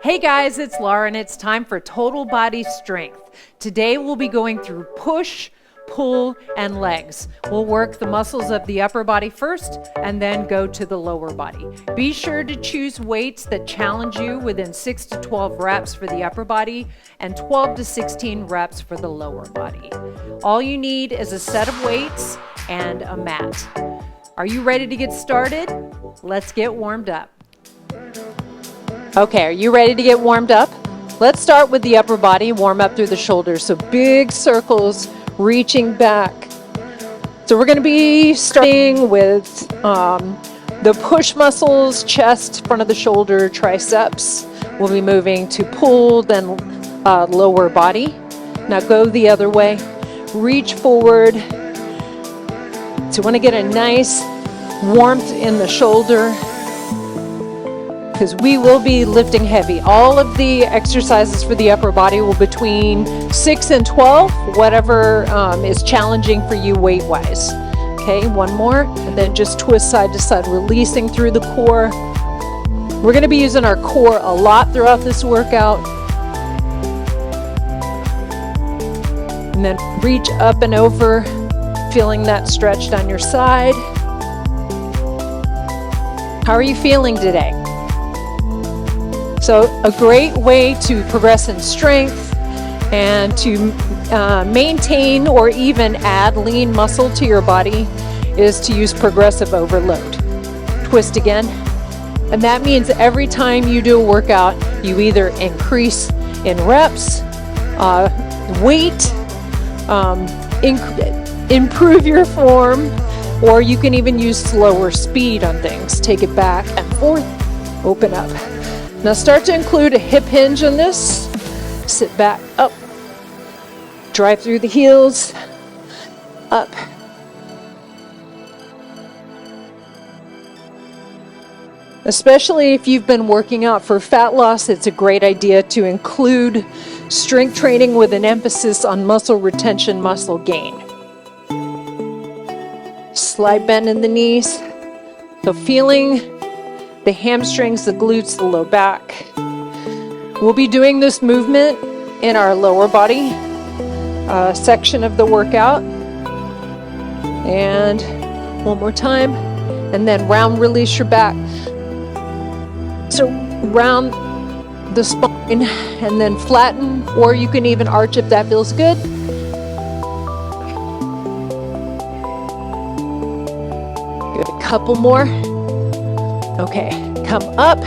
Hey guys, it's Laura and it's time for Total Body Strength. Today we'll be going through push, pull, and legs. We'll work the muscles of the upper body first and then go to the lower body. Be sure to choose weights that challenge you within 6 to 12 reps for the upper body and 12 to 16 reps for the lower body. All you need is a set of weights and a mat. Are you ready to get started? Let's get warmed up. Okay, are you ready to get warmed up? Let's start with the upper body, warm up through the shoulders. So big circles reaching back. So we're going to be starting with the push muscles, chest, front of the shoulder, triceps. We'll be moving to pull, then lower body. Now go the other way. Reach forward. So you want to get a nice warmth in the shoulder, because we will be lifting heavy. All of the exercises for the upper body will be between 6 and 12, whatever is challenging for you weight-wise. Okay, one more, and then just twist side to side, releasing through the core. We're gonna be using our core a lot throughout this workout. And then reach up and over, feeling that stretch down your side. How are you feeling today? So a great way to progress in strength and to maintain or even add lean muscle to your body is to use progressive overload. Twist again. And that means every time you do a workout, you either increase in reps, weight, improve your form, or you can even use slower speed on things. Take it back and forth, open up. Now start to include a hip hinge on this. Sit back, up. Drive through the heels, up. Especially if you've been working out for fat loss, it's a great idea to include strength training with an emphasis on muscle retention, muscle gain. Slight bend in the knees. So feeling the hamstrings, the glutes, the low back. We'll be doing this movement in our lower body section of the workout. And one more time. And then round release your back. So round the spine and then flatten, or you can even arch if that feels good. Good, a couple more. Okay, come up,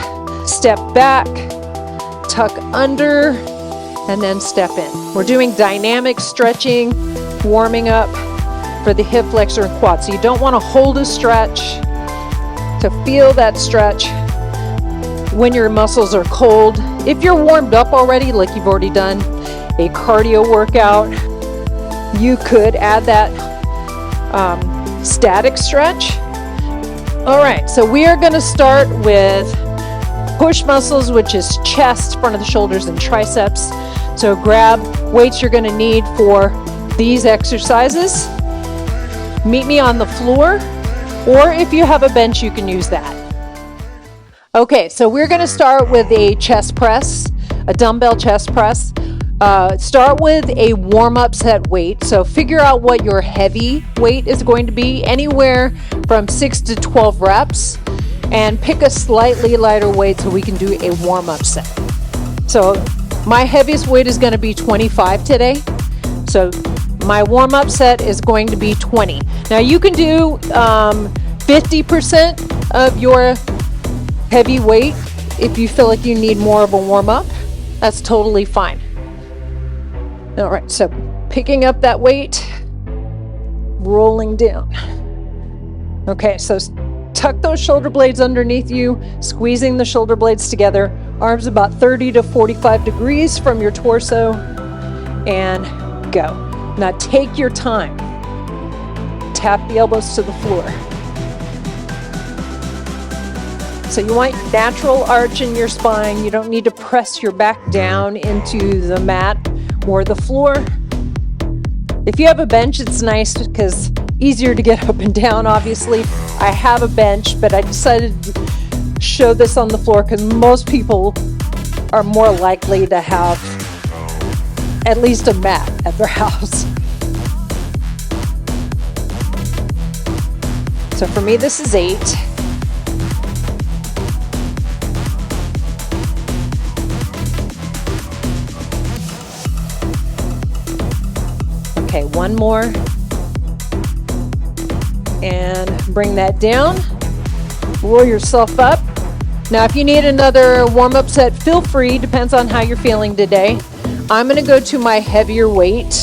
step back, tuck under, and then step in. We're doing dynamic stretching, warming up for the hip flexor and quad. So you don't want to hold a stretch to feel that stretch when your muscles are cold. If you're warmed up already, like you've already done a cardio workout, you could add that static stretch. All right, so we are going to start with push muscles, which is chest, front of the shoulders, and triceps. So grab weights you're going to need for these exercises. Meet me on the floor, or if you have a bench, you can use that. Okay, so we're going to start with a chest press, a dumbbell chest press. Start with a warm-up set weight. So figure out what your heavy weight is going to be, anywhere from 6 to 12 reps, and pick a slightly lighter weight so we can do a warm-up set. So my heaviest weight is going to be 25 today. So my warm-up set is going to be 20. Now you can do 50% of your heavy weight if you feel like you need more of a warm-up. That's totally fine. All right, so picking up that weight, rolling down. Okay, so tuck those shoulder blades underneath you, squeezing the shoulder blades together, arms about 30 to 45 degrees from your torso, and go. Now take your time. Tap the elbows to the floor. So you want natural arch in your spine. You don't need to press your back down into the mat or the floor. If you have a bench, it's nice because easier to get up and down, obviously. I have a bench, but I decided to show this on the floor because most people are more likely to have at least a mat at their house. So for me, this is 8. Okay, one more. And bring that down. Roll yourself up. Now, if you need another warm-up set, feel free. Depends on how you're feeling today. I'm going to go to my heavier weight.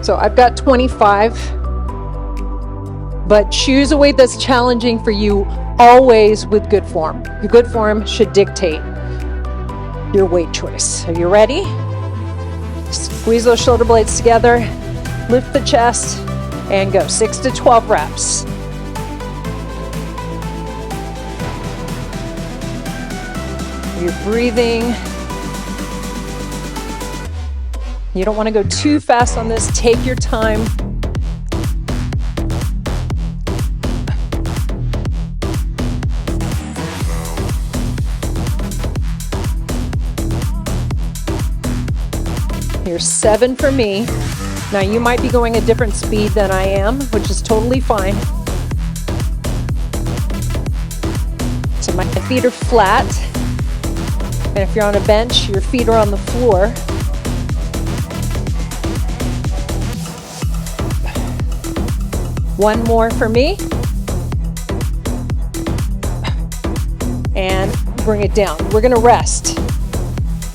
So I've got 25. But choose a weight that's challenging for you, always with good form. Your good form should dictate your weight choice. Are you ready? Squeeze those shoulder blades together, lift the chest, and go. 6 to 12 reps. You're breathing. You don't want to go too fast on this. Take your time. Here's 7 for me. Now you might be going a different speed than I am, which is totally fine. So my feet are flat. And if you're on a bench, your feet are on the floor. One more for me. And bring it down. We're gonna rest.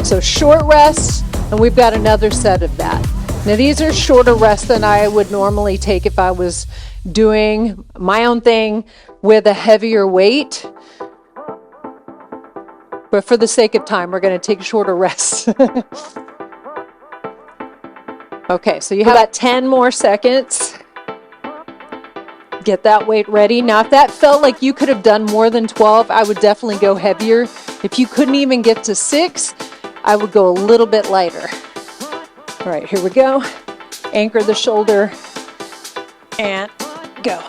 So short rest, and we've got another set of that. Now these are shorter rests than I would normally take if I was doing my own thing with a heavier weight. But for the sake of time, we're going to take shorter rests. Okay, so you have about 10 more seconds. Get that weight ready. Now, if that felt like you could have done more than 12, I would definitely go heavier. If you couldn't even get to 6, I would go a little bit lighter. All right, here we go. Anchor the shoulder and go.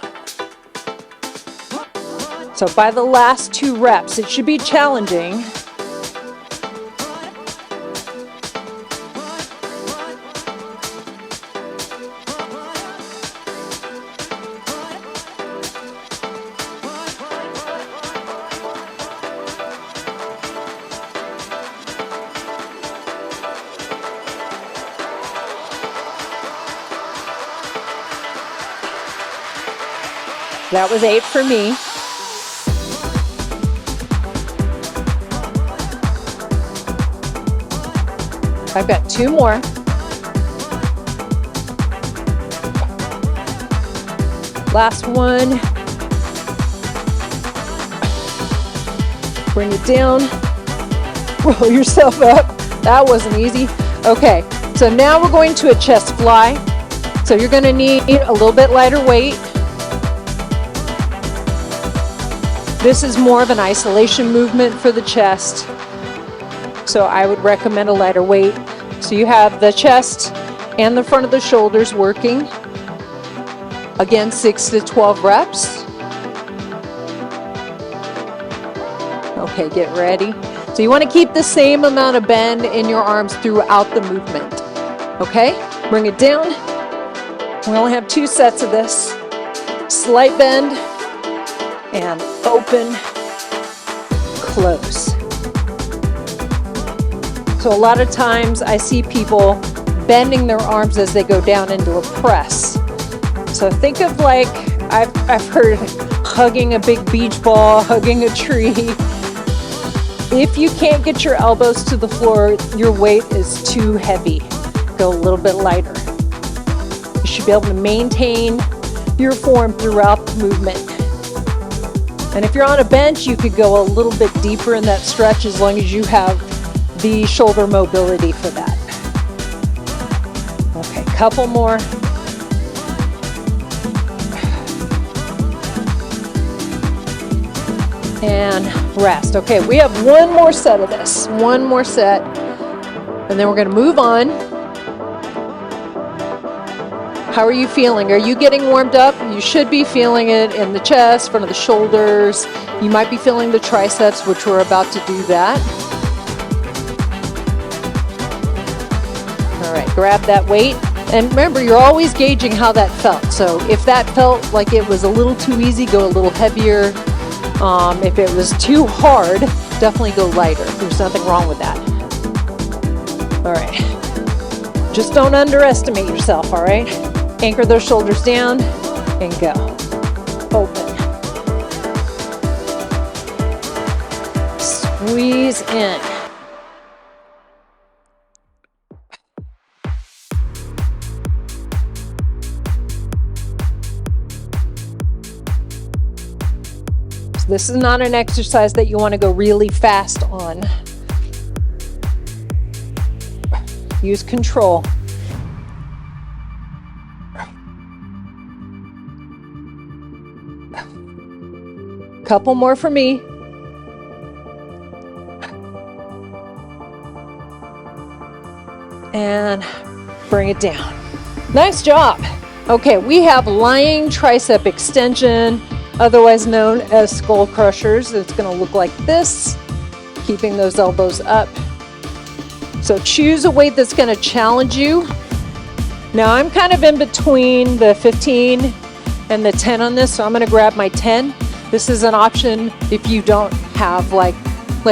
So by the last 2 reps, it should be challenging. That was 8 for me. I've got 2 more. Last one. Bring it down. Roll yourself up. That wasn't easy. Okay, so now we're going to a chest fly. So you're going to need a little bit lighter weight. This is more of an isolation movement for the chest. So I would recommend a lighter weight. So you have the chest and the front of the shoulders working. Again, 6 to 12 reps. Okay, get ready. So you want to keep the same amount of bend in your arms throughout the movement. Okay, bring it down. We only have 2 sets of this. Slight bend and open, close. So a lot of times I see people bending their arms as they go down into a press. So think of like, I've heard hugging a big beach ball, hugging a tree. If you can't get your elbows to the floor, your weight is too heavy. Go a little bit lighter. You should be able to maintain your form throughout the movement. And if you're on a bench, you could go a little bit deeper in that stretch as long as you have the shoulder mobility for that. Okay, couple more. And rest. Okay, we have one more set of this. One more set. And then we're going to move on. How are you feeling? Are you getting warmed up? You should be feeling it in the chest, front of the shoulders. You might be feeling the triceps, which we're about to do that. All right, grab that weight. And remember, you're always gauging how that felt. So if that felt like it was a little too easy, go a little heavier. If it was too hard, definitely go lighter. There's nothing wrong with that. All right. Just don't underestimate yourself, all right? Anchor those shoulders down and go. Open. Squeeze in. This is not an exercise that you want to go really fast on. Use control. Couple more for me. And bring it down. Nice job. Okay, we have lying tricep extension, otherwise known as skull crushers. It's going to look like this, keeping those elbows up. So choose a weight that's going to challenge you. Now I'm kind of in between the 15 and the 10 on this, so I'm going to grab my 10. This is an option if you don't have like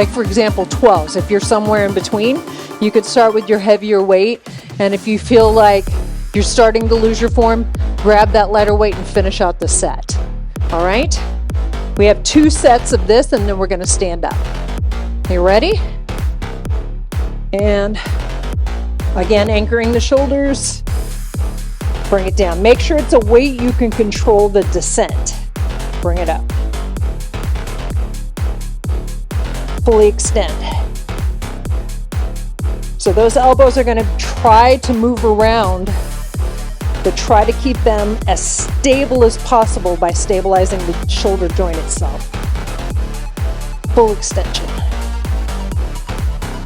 for example 12s. If you're somewhere in between, you could start with your heavier weight, and if you feel like you're starting to lose your form, grab that lighter weight and finish out the set. All right, we have 2 sets of this, and then we're going to stand up. You ready? And again, anchoring the shoulders, bring it down. Make sure it's a weight you can control the descent. Bring it up. Fully extend. So those elbows are going to try to move around, but try to keep them as stable as possible by stabilizing the shoulder joint itself. Full extension.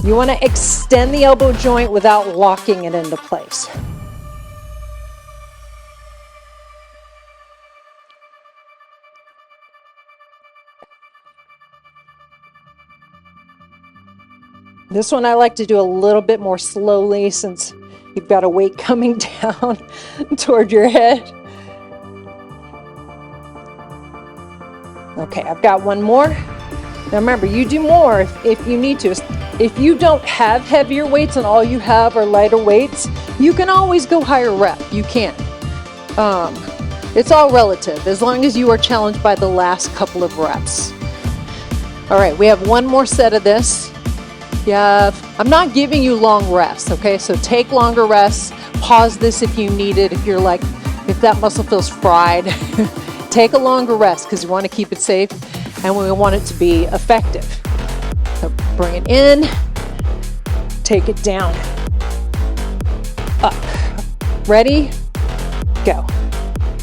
You want to extend the elbow joint without locking it into place. This one I like to do a little bit more slowly since you've got a weight coming down toward your head. Okay, I've got one more. Now remember, you do more if you need to. If you don't have heavier weights and all you have are lighter weights, you can always go higher rep. You can. It's all relative as long as you are challenged by the last couple of reps. All right, we have one more set of this. I'm not giving you long rests, okay? So take longer rests. Pause this if you need it. If you're like, if that muscle feels fried, take a longer rest because you want to keep it safe and we want it to be effective. So bring it in, take it down, up. Ready? Go.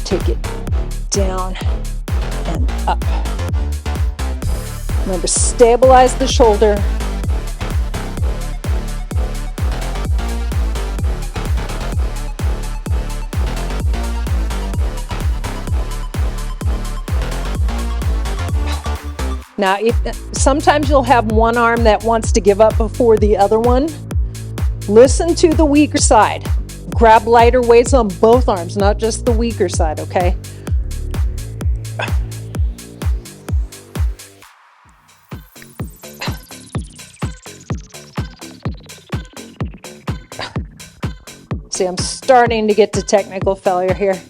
Take it down and up. Remember, stabilize the shoulder. Now, sometimes you'll have one arm that wants to give up before the other one. Listen to the weaker side. Grab lighter weights on both arms, not just the weaker side, okay? See, I'm starting to get to technical failure here.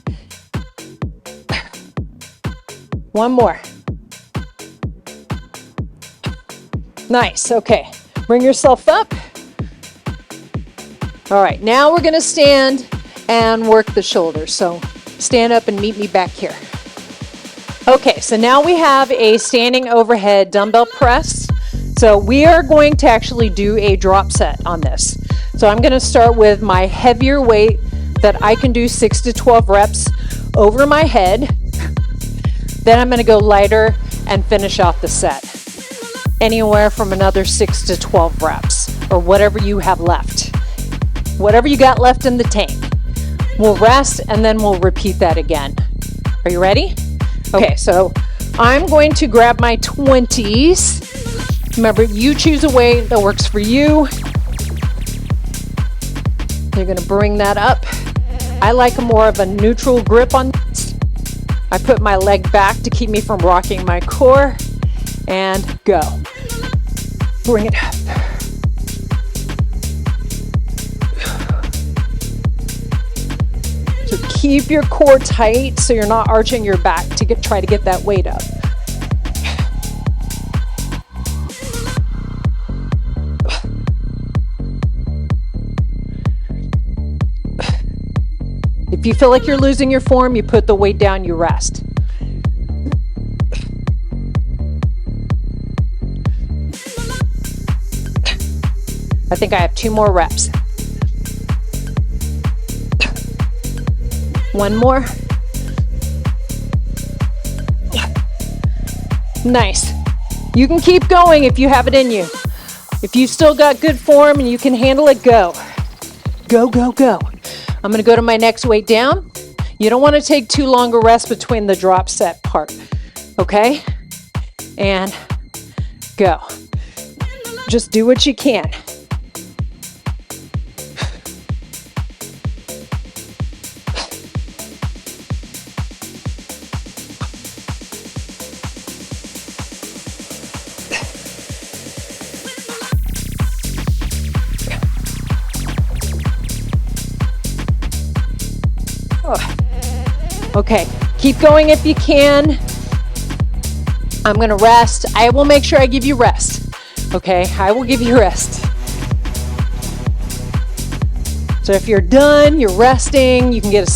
One more. Nice, okay. Bring yourself up. All right, now we're gonna stand and work the shoulders. So stand up and meet me back here. Okay, so now we have a standing overhead dumbbell press. So we are going to actually do a drop set on this. So I'm gonna start with my heavier weight that I can do 6 to 12 reps over my head. Then I'm gonna go lighter and finish off the set. Anywhere from another 6 to 12 reps or whatever you have left. Whatever you got left in the tank. We'll rest and then we'll repeat that again. Are you ready? Okay, so I'm going to grab my 20s. Remember, you choose a weight that works for you. You're going to bring that up. I like more of a neutral grip on this. I put my leg back to keep me from rocking my core, and go. Bring it up. So keep your core tight so you're not arching your back to try to get that weight up. If you feel like you're losing your form, you put the weight down, you rest. I think I have 2 more reps. 1 more. Nice. You can keep going if you have it in you. If you've still got good form and you can handle it, go. Go, go, go. I'm going to go to my next weight down. You don't want to take too long a rest between the drop set part. Okay? And go. Just do what you can. Okay, keep going if you can. I'm gonna rest. I will make sure I give you rest. Okay, I will give you rest. So if you're done, you're resting, you can get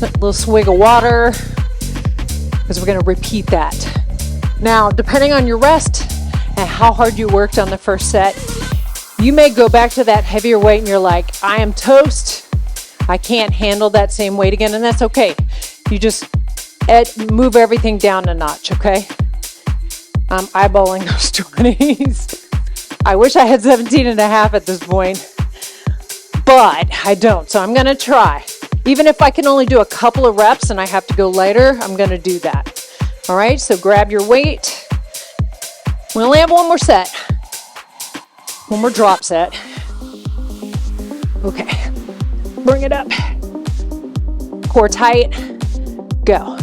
a little swig of water, because we're gonna repeat that. Now, depending on your rest and how hard you worked on the first set, you may go back to that heavier weight and you're like, I am toast. I can't handle that same weight again, and that's okay. You just move everything down a notch, okay? I'm eyeballing those 20s. I wish I had 17 and a half at this point, but I don't, so I'm gonna try. Even if I can only do a couple of reps and I have to go lighter, I'm gonna do that. All right, so grab your weight. We only have 1 more set. 1 more drop set. Okay, bring it up. Core tight. Go.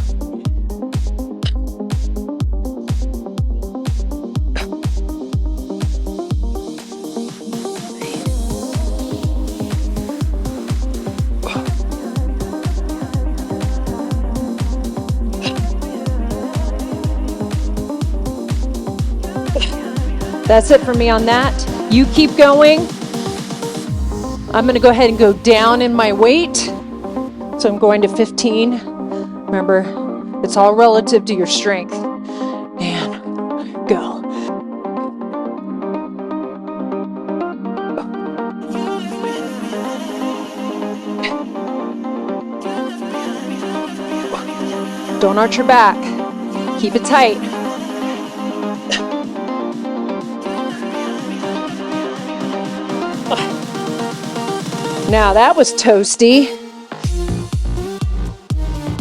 That's it for me on that. You keep going. I'm going to go ahead and go down in my weight. So I'm going to 15. Remember, it's all relative to your strength. And go. Don't arch your back. Keep it tight. Now that was toasty.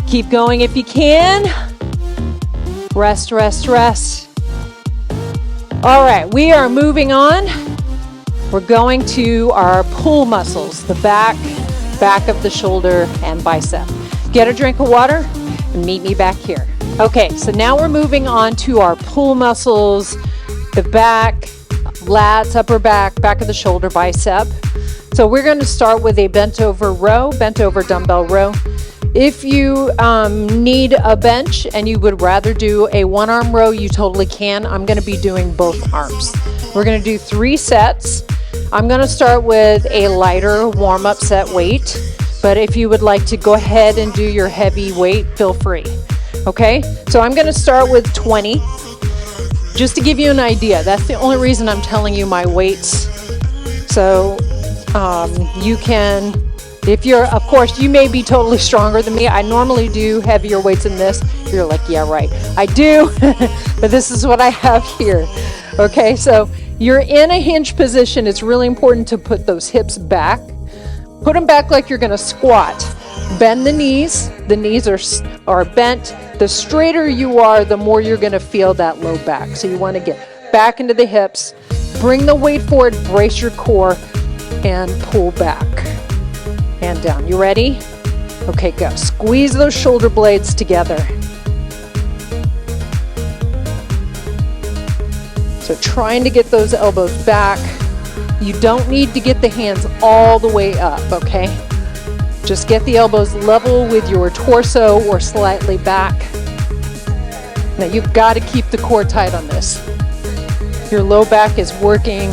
Keep going if you can. Rest, rest, rest. All right, we are moving on. We're going to our pull muscles, the back of the shoulder, and bicep. Get a drink of water and meet me back here. Okay, so now we're moving on to our pull muscles, the back, lats, upper back of the shoulder, bicep. So we're going to start with a bent over row, bent over dumbbell row. If you need a bench and you would rather do a 1-arm row, you totally can. I'm going to be doing both arms. We're going to do 3 sets. I'm going to start with a lighter warm-up set weight, but if you would like to go ahead and do your heavy weight, feel free. Okay, so I'm going to start with 20, just to give you an idea. That's the only reason I'm telling you my weights. So you can, if you're, of course, you may be totally stronger than me. I normally do heavier weights than this. You're like, yeah, right. I do, but this is what I have here. Okay, so you're in a hinge position. It's really important to put those hips back. Put them back like you're gonna squat. Bend the knees. The knees are bent. The straighter you are, the more you're gonna feel that low back. So you wanna get back into the hips, bring the weight forward, brace your core, and pull back. and down. You ready? Okay, go. Squeeze those shoulder blades together. So trying to get those elbows back. You don't need to get the hands all the way up, okay? Just get the elbows level with your torso or slightly back. Now you've got to keep the core tight on this. Your low back is working,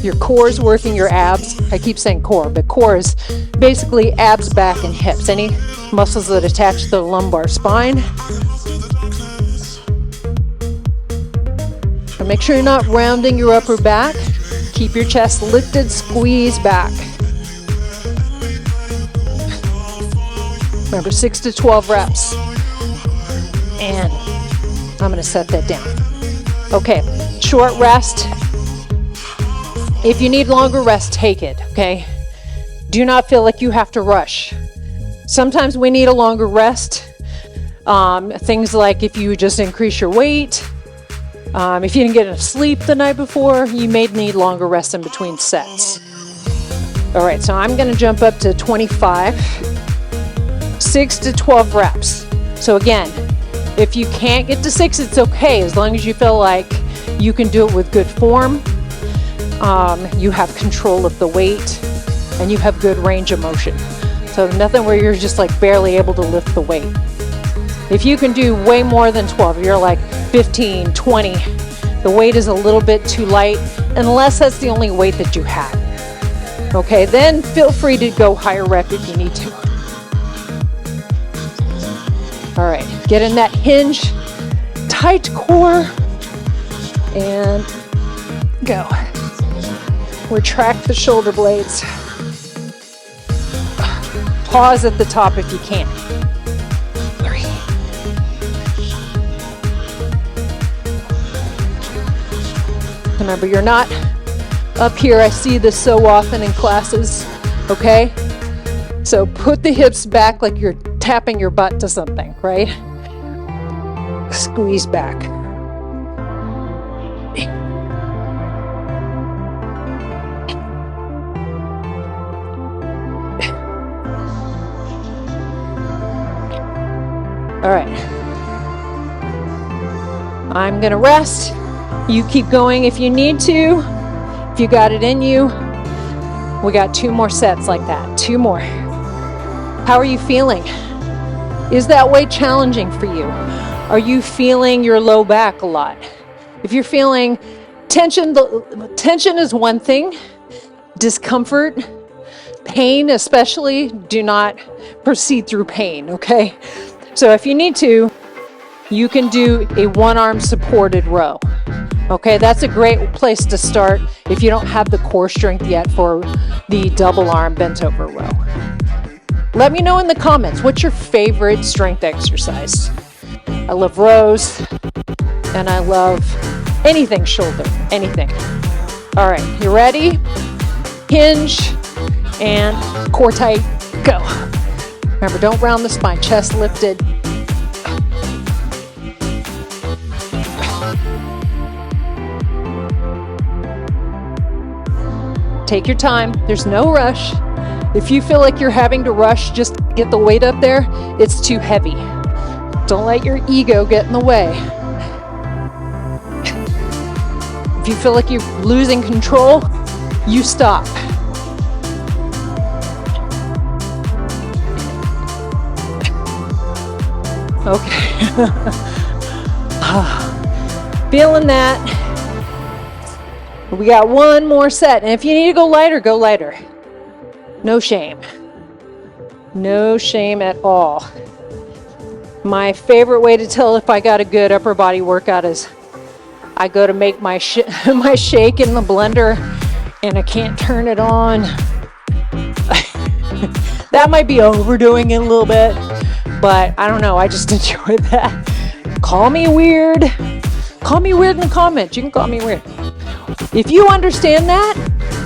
your core is working, your abs. I keep saying core, but core is basically abs, back, and hips. Any muscles that attach to the lumbar spine. So make sure you're not rounding your upper back. Keep your chest lifted, squeeze back. Remember, 6 to 12 reps. And I'm going to set that down. Okay, short rest. If you need longer rest, take it, okay? Do not feel like you have to rush. Sometimes we need a longer rest. Things like if you just increase your weight, if you didn't get enough sleep the night before, you may need longer rest in between sets. All right, so I'm going to jump up to 25, 6 to 12 reps. So again, if you can't get to 6, it's okay, as long as you feel like you can do it with good form, you have control of the weight, and you have good range of motion. So nothing where you're just like barely able to lift the weight. If you can do way more than 12, you're like 15, 20, the weight is a little bit too light, unless that's the only weight that you have. Okay, then feel free to go higher rep if you need to. All right, get in that hinge, tight core, and go. Retract the shoulder blades. Pause at the top if you can. 3. Remember, you're not up here. I see this so often in classes, okay? So put the hips back like you're tapping your butt to something, right? Squeeze back. All right. I'm gonna rest. You keep going if you need to. If you got it in you, we got 2 more sets like that. 2 more. How are you feeling? Is that weight challenging for you? Are you feeling your low back a lot? If you're feeling tension, tension is one thing. Discomfort, pain especially, do not proceed through pain, okay? So if you need to, you can do a 1-arm supported row. Okay, that's a great place to start if you don't have the core strength yet for the double arm bent over row. Let me know in the comments, what's your favorite strength exercise? I love rows, and I love anything shoulder, anything. All right, you ready? Hinge and core tight, go. Remember, don't round the spine, chest lifted. Take your time, there's no rush. If you feel like you're having to rush just to get the weight up there, it's too heavy. Don't let your ego get in the way. If you feel like you're losing control, you stop. Okay. Feeling that. We got 1 more set. And if you need to go lighter, go lighter. No shame. No shame at all. My favorite way to tell if I got a good upper body workout is I go to make my my shake in the blender and I can't turn it on. That might be overdoing it a little bit, but I don't know. I just enjoy that. Call me weird. Call me weird in the comments. You can call me weird. If you understand that,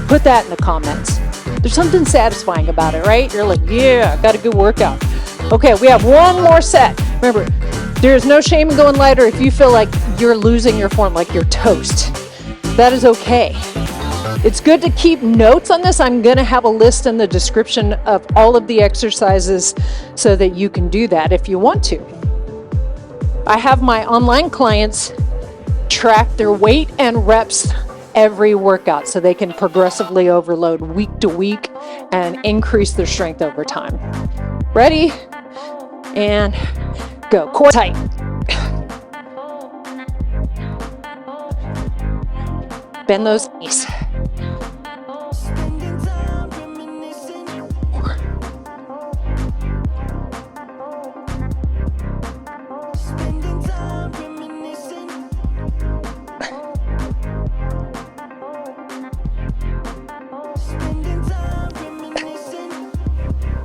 put that in the comments. There's something satisfying about it, right? You're like, yeah, got a good workout. Okay, we have 1 more set. Remember, there's no shame in going lighter if you feel like you're losing your form, like you're toast. That is okay. It's good to keep notes on this. I'm gonna have a list in the description of all of the exercises so that you can do that if you want to. I have my online clients track their weight and reps every workout so they can progressively overload week to week and increase their strength over time. Ready? And go. Core tight. Bend those knees.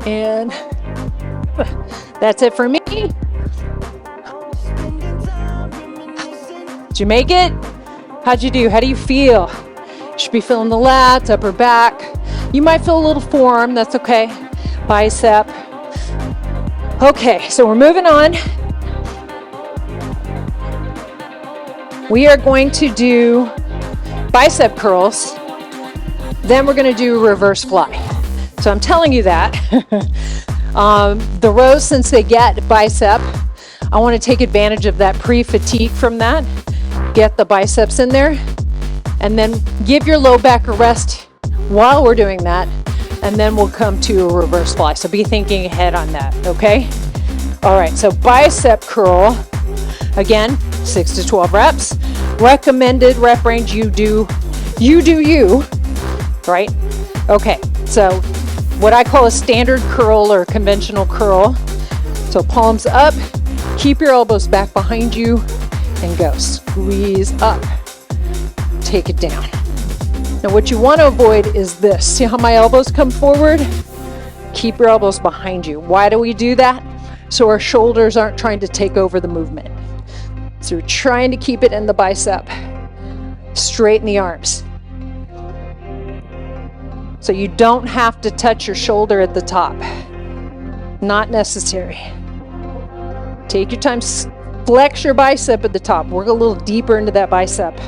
And that's it for me. Did you make it? How'd you do? How do you feel? You should be feeling the lats, upper back. You might feel a little forearm, that's okay. Bicep. Okay, so we're moving on. We are going to do bicep curls. Then we're going to do reverse fly. So I'm telling you that. The rows, since they get bicep, I want to take advantage of that pre-fatigue from that. Get the biceps in there. And then give your low back a rest while we're doing that. And then we'll come to a reverse fly. So be thinking ahead on that, okay? All right, so bicep curl. Again, 6 to 12 reps. Recommended rep range, you do you, right? Okay, so what I call a standard curl or conventional curl. So palms up, keep your elbows back behind you and go. Squeeze up, take it down. Now what you want to avoid is this. See how my elbows come forward? Keep your elbows behind you. Why do we do that? So our shoulders aren't trying to take over the movement. So we're trying to keep it in the bicep. Straighten the arms. So you don't have to touch your shoulder at the top. Not necessary. Take your time, flex your bicep at the top. Work a little deeper into that bicep.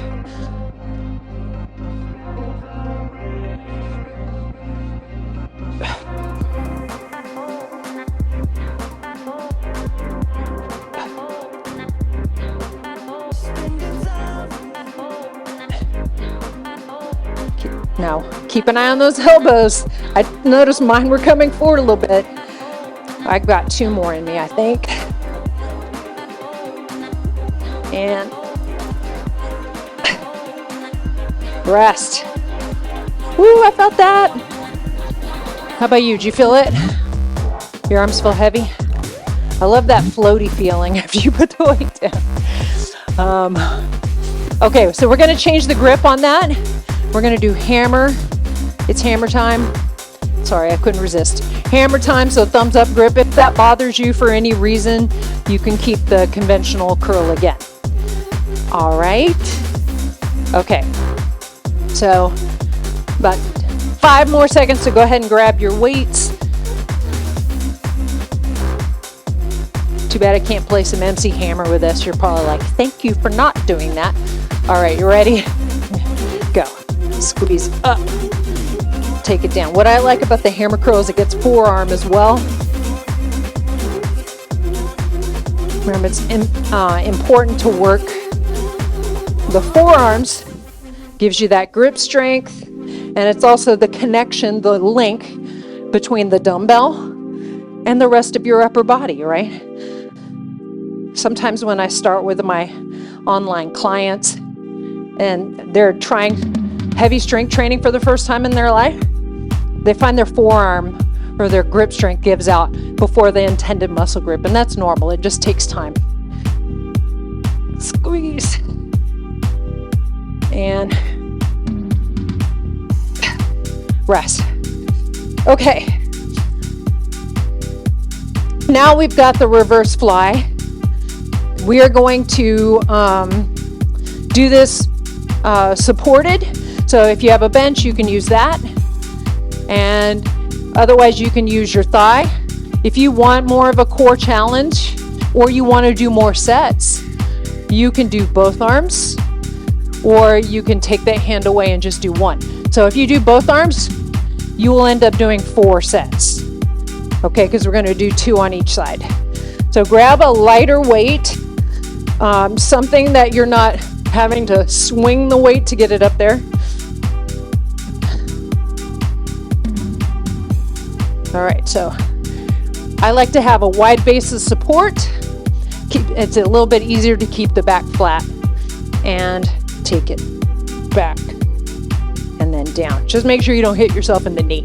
Now, keep an eye on those elbows. I noticed mine were coming forward a little bit. I've got 2 more in me, I think. And rest. Woo, I felt that. How about you? Did you feel it? Your arms feel heavy? I love that floaty feeling after you put the weight down. Okay, so we're going to change the grip on that. We're going to do hammer. It's hammer time. Sorry, I couldn't resist. Hammer time, so thumbs up grip. If that bothers you for any reason, you can keep the conventional curl again. All right. Okay. So about 5 more seconds to go ahead and grab your weights. Too bad I can't play some MC Hammer with this. You're probably like, thank you for not doing that. All right, you ready? Go. Squeeze up. Take it down. What I like about the hammer curl is it gets forearm as well. Remember, it's important to work the forearms. Gives you that grip strength, and it's also the connection, the link between the dumbbell and the rest of your upper body, right? Sometimes when I start with my online clients and they're trying heavy strength training for the first time in their life, they find their forearm or their grip strength gives out before the intended muscle grip, and that's normal. It just takes time. Squeeze. And rest. Okay. Now we've got the reverse fly. We are going to do this supported. So if you have a bench, you can use that. And otherwise, you can use your thigh. If you want more of a core challenge or you want to do more sets, you can do both arms, or you can take that hand away and just do one. So if you do both arms, you will end up doing 4 sets. Okay, because we're going to do 2 on each side. So grab a lighter weight, something that you're not having to swing the weight to get it up there. All right, so I like to have a wide base of support. It's a little bit easier to keep the back flat. And take it back and then down. Just make sure you don't hit yourself in the knee.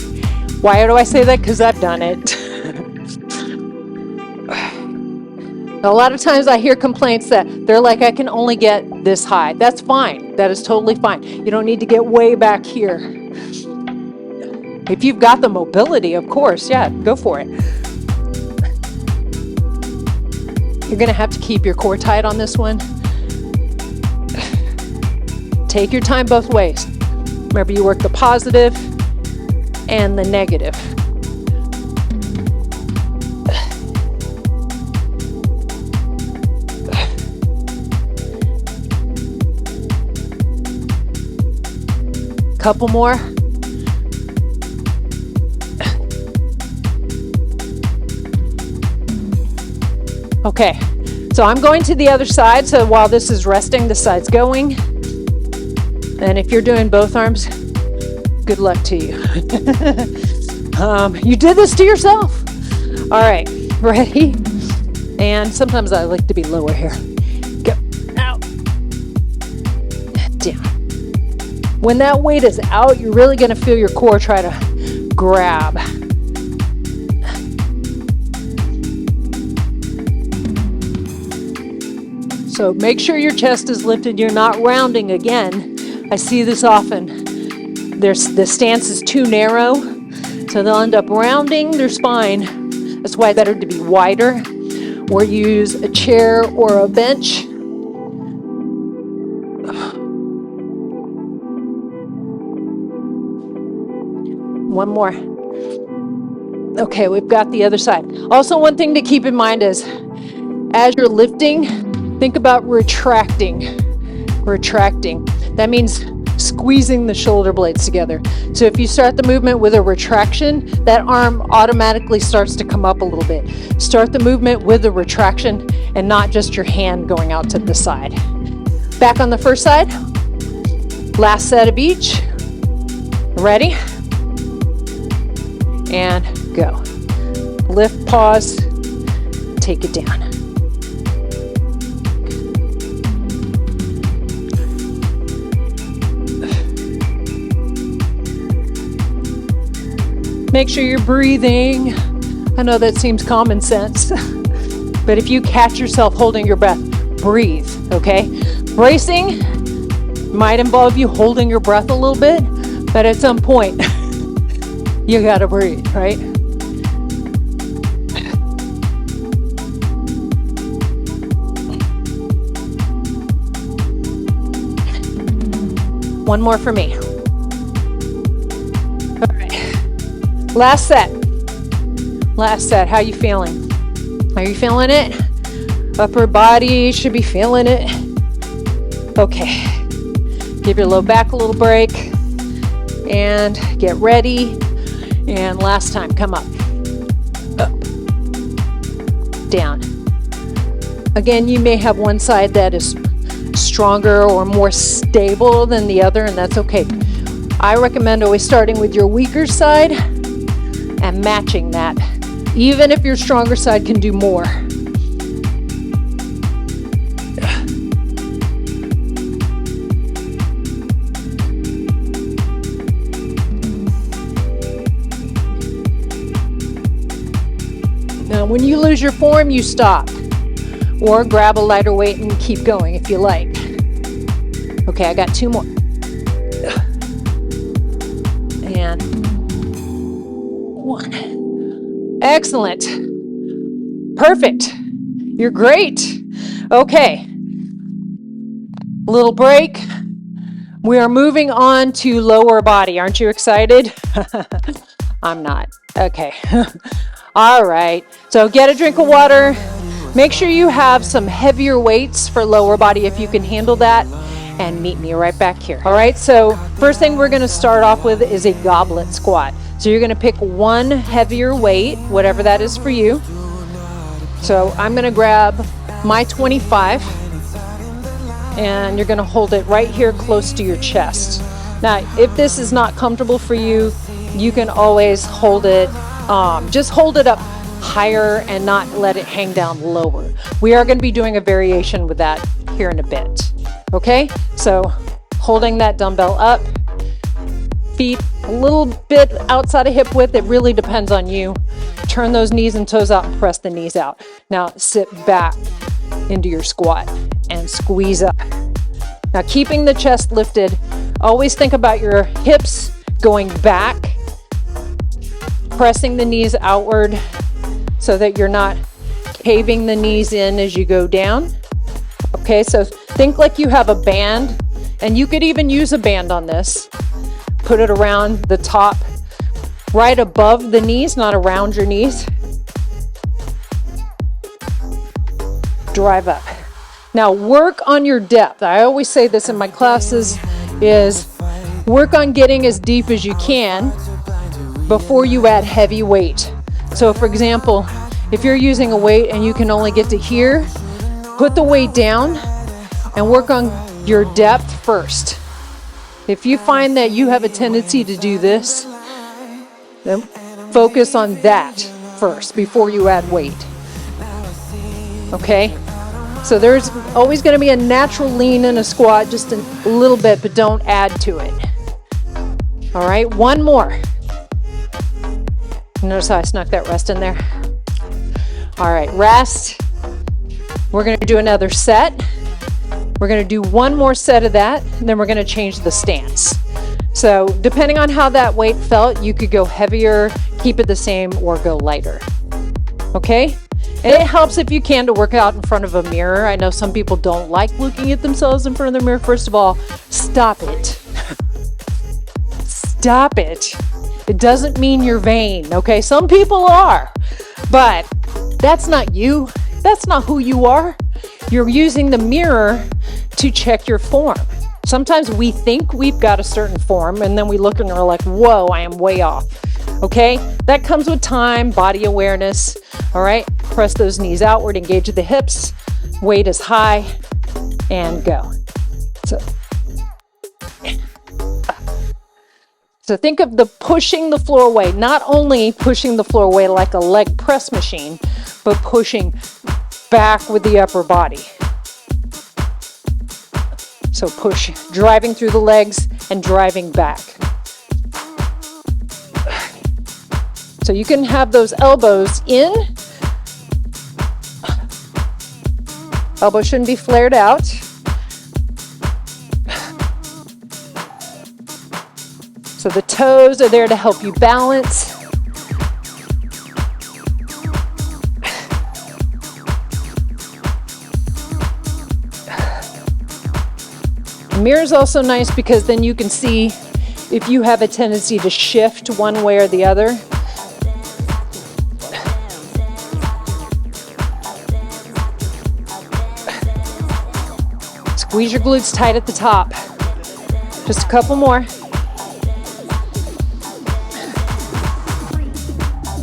Why do I say that? Because I've done it. A lot of times I hear complaints that they're like, I can only get this high. That's fine. That is totally fine. You don't need to get way back here. If you've got the mobility, of course, yeah, go for it. You're going to have to keep your core tight on this one. Take your time both ways. Remember, you work the positive and the negative. Couple more. Okay, so I'm going to the other side. So while this is resting, this side's going. And if you're doing both arms, good luck to you. You did this to yourself. All right, ready? And sometimes I like to be lower here. Go, out, down. When that weight is out, you're really gonna feel your core try to grab. So make sure your chest is lifted. You're not rounding again. I see this often. The stance is too narrow, so they'll end up rounding their spine. That's why it's better to be wider, or use a chair or a bench. One more. Okay, we've got the other side. Also, one thing to keep in mind is, as you're lifting, think about retracting. Retracting. That means squeezing the shoulder blades together. So if you start the movement with a retraction, that arm automatically starts to come up a little bit. Start the movement with a retraction and not just your hand going out to the side. Back on the first side. Last set of each. Ready? And go. Lift, pause, take it down. Make sure you're breathing. I know that seems common sense, but if you catch yourself holding your breath, breathe, okay? Bracing might involve you holding your breath a little bit, but at some point, you gotta breathe, right? One more for me. All right. Last set. Last set. How you feeling? Are you feeling it? Upper body should be feeling it. Okay. Give your low back a little break. And get ready. And last time, come up. Up. Down. Again, you may have one side that is stronger or more stable than the other, and that's okay. I recommend always starting with your weaker side and matching that, even if your stronger side can do more. Now, when you lose your form, you stop, or grab a lighter weight and keep going if you like. Okay, I got 2 more. And 1. Excellent. Perfect. You're great. Okay. Little break. We are moving on to lower body. Aren't you excited? I'm not. Okay. All right. So get a drink of water. Make sure you have some heavier weights for lower body if you can handle that. and meet me right back here. All right, so first thing we're gonna start off with is a goblet squat. So you're gonna pick one heavier weight, whatever that is for you. So I'm gonna grab my 25, and you're gonna hold it right here close to your chest. Now, if this is not comfortable for you, you can always hold it, just hold it up higher and not let it hang down lower. We are gonna be doing a variation with that here in a bit. Okay, so holding that dumbbell up, feet a little bit outside of hip width. It really depends on you. Turn those knees and toes out and press the knees out. Now sit back into your squat and squeeze up. Now keeping the chest lifted, always think about your hips going back, pressing the knees outward so that you're not caving the knees in as you go down. Okay, so think like you have a band, and you could even use a band on this. Put it around the top, right above the knees, not around your knees. Drive up. Now work on your depth. I always say this in my classes, is work on getting as deep as you can before you add heavy weight. So for example, if you're using a weight and you can only get to here, put the weight down and work on your depth first. If you find that you have a tendency to do this, then focus on that first before you add weight. Okay? So there's always going to be a natural lean in a squat, just a little bit, but don't add to it. All right, one more. Notice how I snuck that rest in there? All right, rest. We're going to do another set. We're going to do one more set of that, and then we're going to change the stance. So depending on how that weight felt, you could go heavier, keep it the same, or go lighter. Okay? And it helps if you can to work out in front of a mirror. I know some people don't like looking at themselves in front of the mirror. First of all, stop it. Stop it. It doesn't mean you're vain, okay? Some people are, but that's not you. That's not who you are. You're using the mirror to check your form. Sometimes we think we've got a certain form, and then we look and we're like, whoa, I am way off. Okay? That comes with time, body awareness. All right? Press those knees outward, engage the hips, weight is high, and go. So think of the pushing the floor away, not only pushing the floor away like a leg press machine, but pushing back with the upper body. So push, driving through the legs and driving back. So you can have those elbows in. Elbows shouldn't be flared out. So the toes are there to help you balance. The mirror is also nice because then you can see if you have a tendency to shift one way or the other. Squeeze your glutes tight at the top. Just a couple more.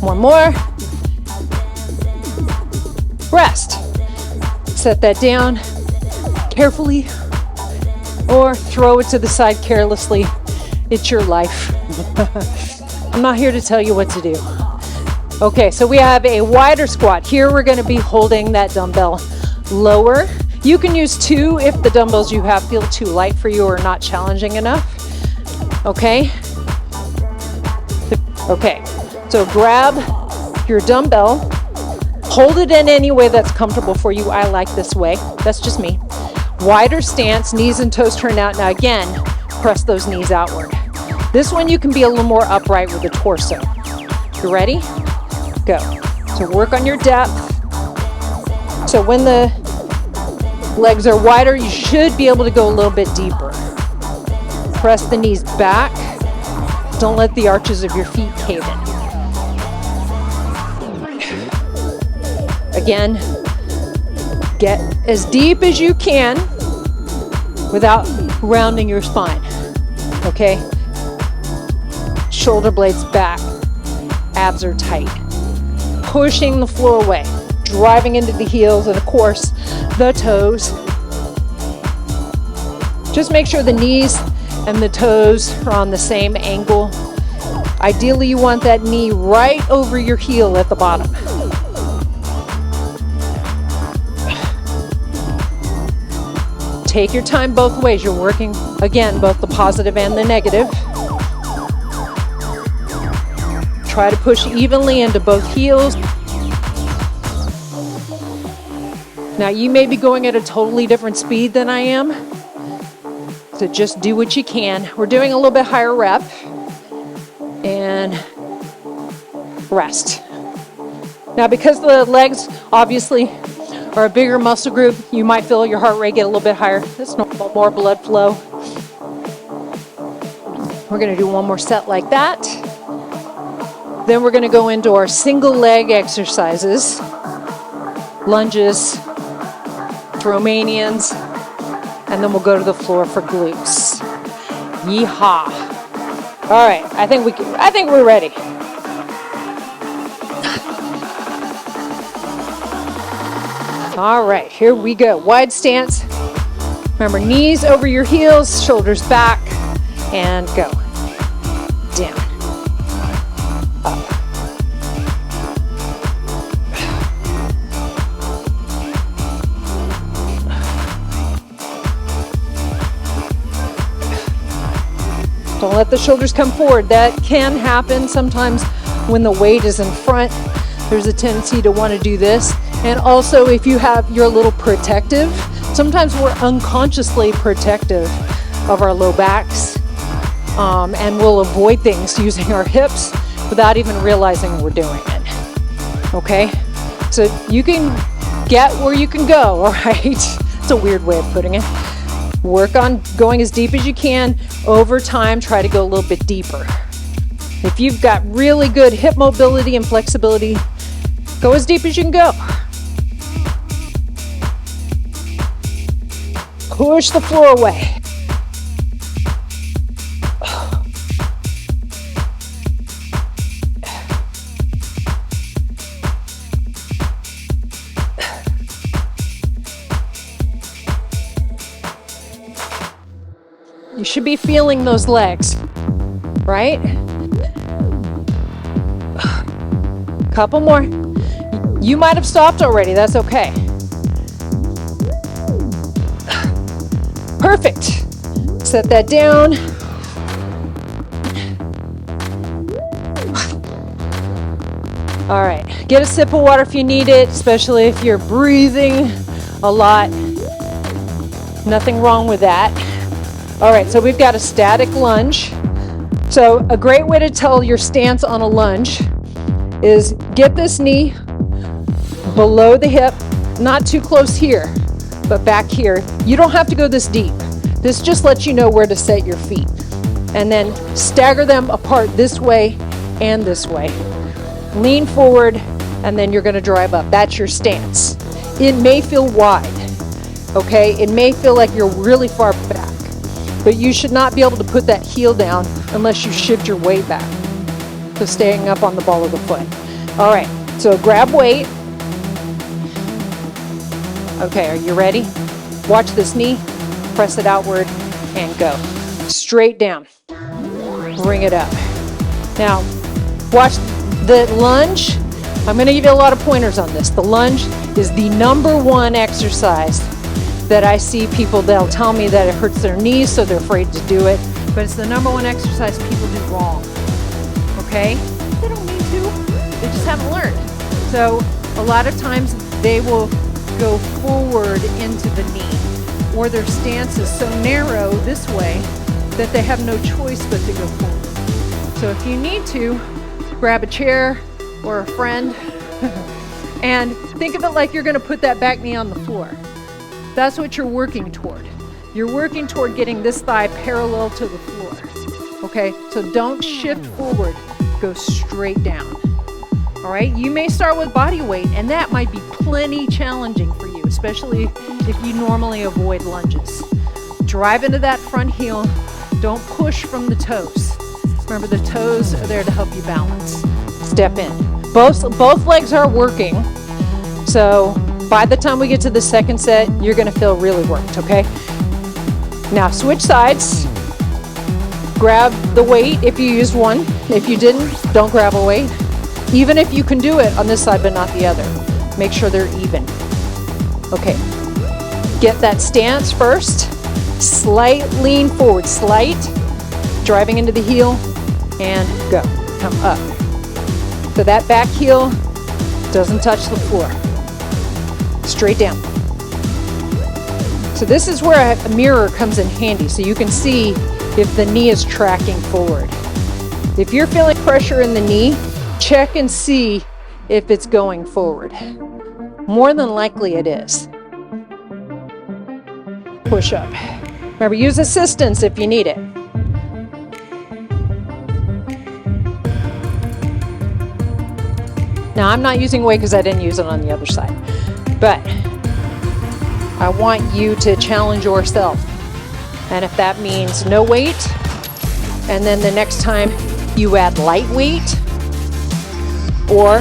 One more. Rest. Set that down carefully or throw it to the side carelessly. It's your life. I'm not here to tell you what to do. Okay, so we have a wider squat. Here we're going to be holding that dumbbell lower. You can use 2 if the dumbbells you have feel too light for you or not challenging enough. Okay? Okay. So grab your dumbbell, hold it in any way that's comfortable for you. I like this way. That's just me. Wider stance, knees and toes turned out. Now again, press those knees outward. This one you can be a little more upright with the torso. You ready? Go. So work on your depth. So when the legs are wider, you should be able to go a little bit deeper. Press the knees back. Don't let the arches of your feet cave in. Again, get as deep as you can without rounding your spine, okay? Shoulder blades back, abs are tight. Pushing the floor away, driving into the heels, and of course, the toes. Just make sure the knees and the toes are on the same angle. Ideally, you want that knee right over your heel at the bottom. Take your time both ways. You're working, again, both the positive and the negative. Try to push evenly into both heels. Now, you may be going at a totally different speed than I am, so just do what you can. We're doing a little bit higher rep, and rest. Now, because the legs obviously are a bigger muscle group, you might feel your heart rate get a little bit higher. That's normal, more blood flow. We're gonna do one more set like that. Then we're gonna go into our single leg exercises, lunges, Romanians, and then we'll go to the floor for glutes. Yeehaw. All right, I think we're ready. All right, here we go. Wide stance. Remember, knees over your heels, shoulders back, and go. Down. Up. Don't let the shoulders come forward. That can happen sometimes when the weight is in front. There's a tendency to want to do this. And also, if you're a little protective, sometimes we're unconsciously protective of our low backs, and we'll avoid things using our hips without even realizing we're doing it. Okay? So you can get where you can go, all right? It's a weird way of putting it. Work on going as deep as you can. Over time, try to go a little bit deeper. If you've got really good hip mobility and flexibility, go as deep as you can go. Push the floor away. You should be feeling those legs, right? Couple more. You might have stopped already, that's okay. Perfect. Set that down. All right, get a sip of water if you need it, especially if you're breathing a lot. Nothing wrong with that. All right, so we've got a static lunge. So a great way to tell your stance on a lunge is get this knee below the hip, not too close here, but back here. You don't have to go this deep. This just lets you know where to set your feet. And then stagger them apart this way and this way. Lean forward, and then you're gonna drive up. That's your stance. It may feel wide, okay? It may feel like you're really far back, but you should not be able to put that heel down unless you shift your weight back. So staying up on the ball of the foot. All right, so grab weight. Okay, are you ready? Watch this knee, press it outward, and go. Straight down. Bring it up. Now, watch the lunge. I'm gonna give you a lot of pointers on this. The lunge is the #1 exercise that I see people, they'll tell me that it hurts their knees, so they're afraid to do it. But it's the #1 exercise people do wrong, okay? They don't need to, they just haven't learned. So a lot of times they will go forward into the knee, or their stance is so narrow this way that they have no choice but to go forward. So if you need to, grab a chair or a friend and think of it like you're gonna put that back knee on the floor. That's what you're working toward. You're working toward getting this thigh parallel to the floor, okay? So don't shift forward, go straight down, all right? You may start with body weight, and that might be plenty challenging for you, especially if you normally avoid lunges. Drive into that front heel. Don't push from the toes. Remember, the toes are there to help you balance. Step in. Both legs are working. So by the time we get to the second set, you're gonna feel really worked, okay? Now switch sides. Grab the weight if you used one. If you didn't, don't grab a weight. Even if you can do it on this side but not the other. Make sure they're even. Okay, get that stance first. Slight lean forward, slight. Driving into the heel and go. Come up. So that back heel doesn't touch the floor. Straight down. So this is where a mirror comes in handy, so you can see if the knee is tracking forward. If you're feeling pressure in the knee, check and see if it's going forward. More than likely it is. Push up. Remember, use assistance if you need it. Now, I'm not using weight because I didn't use it on the other side, but I want you to challenge yourself. And if that means no weight, and then the next time you add light weight, or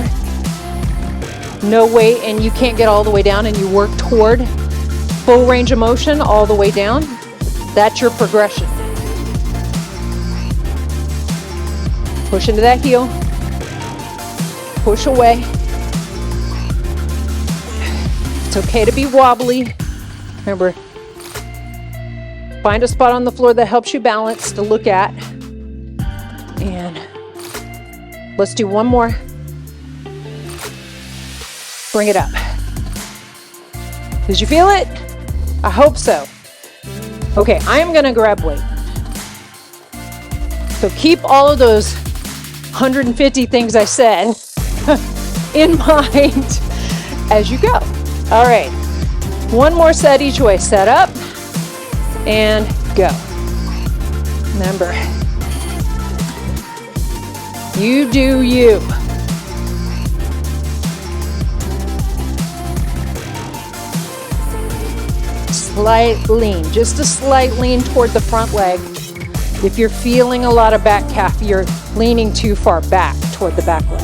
no weight and you can't get all the way down and you work toward full range of motion all the way down, that's your progression. Push into that heel. Push away. It's okay to be wobbly. Remember, find a spot on the floor that helps you balance to look at. And let's do one more. Bring it up. Did you feel it? I hope so. Okay, I am gonna grab weight. So keep all of those 150 things I said in mind as you go. All right, one more set each way. Set up and go. Remember, you do you. Slight lean, just a slight lean toward the front leg. If you're feeling a lot of back calf, you're leaning too far back toward the back leg.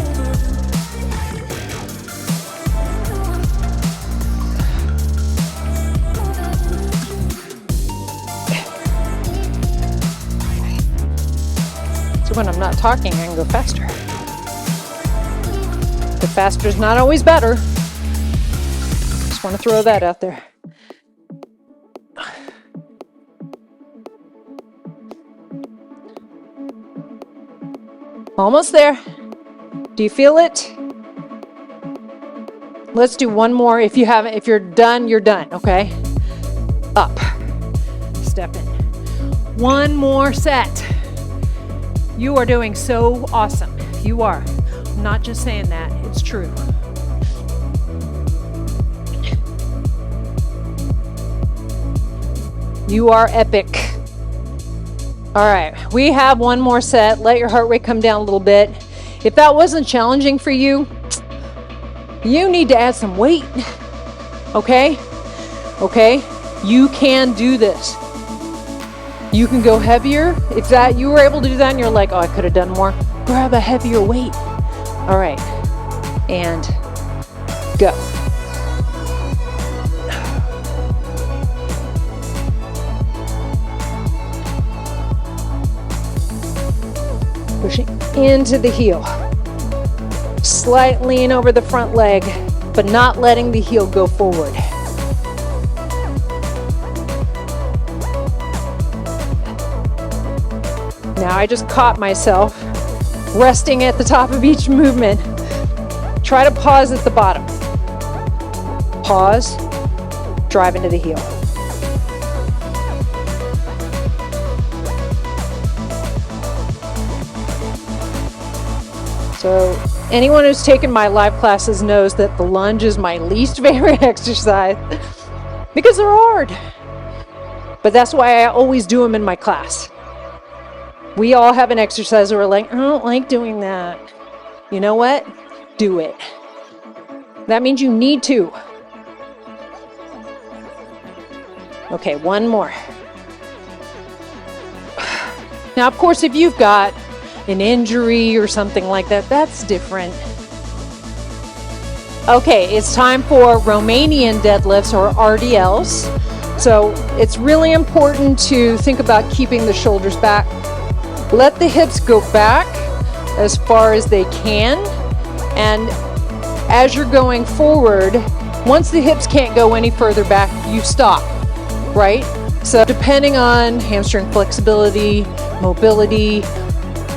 So when I'm not talking, I can go faster. But faster is not always better. Just want to throw that out there. Almost there. Do you feel it? Let's do one more. If you haven't, if you're done, you're done, okay? Up. Step in. One more set. You are doing so awesome. You are. I'm not just saying that, it's true. You are epic. All right, we have one more set. Let your heart rate come down a little bit. If that wasn't challenging for you, you need to add some weight, okay? Okay, you can do this. You can go heavier. If that you were able to do that and you're like, oh, I could have done more, grab a heavier weight. All right, and go. Pushing into the heel. Slight lean over the front leg, but not letting the heel go forward. Now I just caught myself resting at the top of each movement. Try to pause at the bottom. Pause, drive into the heel. So anyone who's taken my live classes knows that the lunge is my least favorite exercise because they're hard. But that's why I always do them in my class. We all have an exercise where we're like, I don't like doing that. You know what? Do it. That means you need to. Okay, one more. Now, of course, if you've got an injury or something like that, that's different. Okay, it's time for Romanian deadlifts, or RDLs. So it's really important to think about keeping the shoulders back. Let the hips go back as far as they can. And as you're going forward, once the hips can't go any further back, you stop, right? So depending on hamstring flexibility, mobility,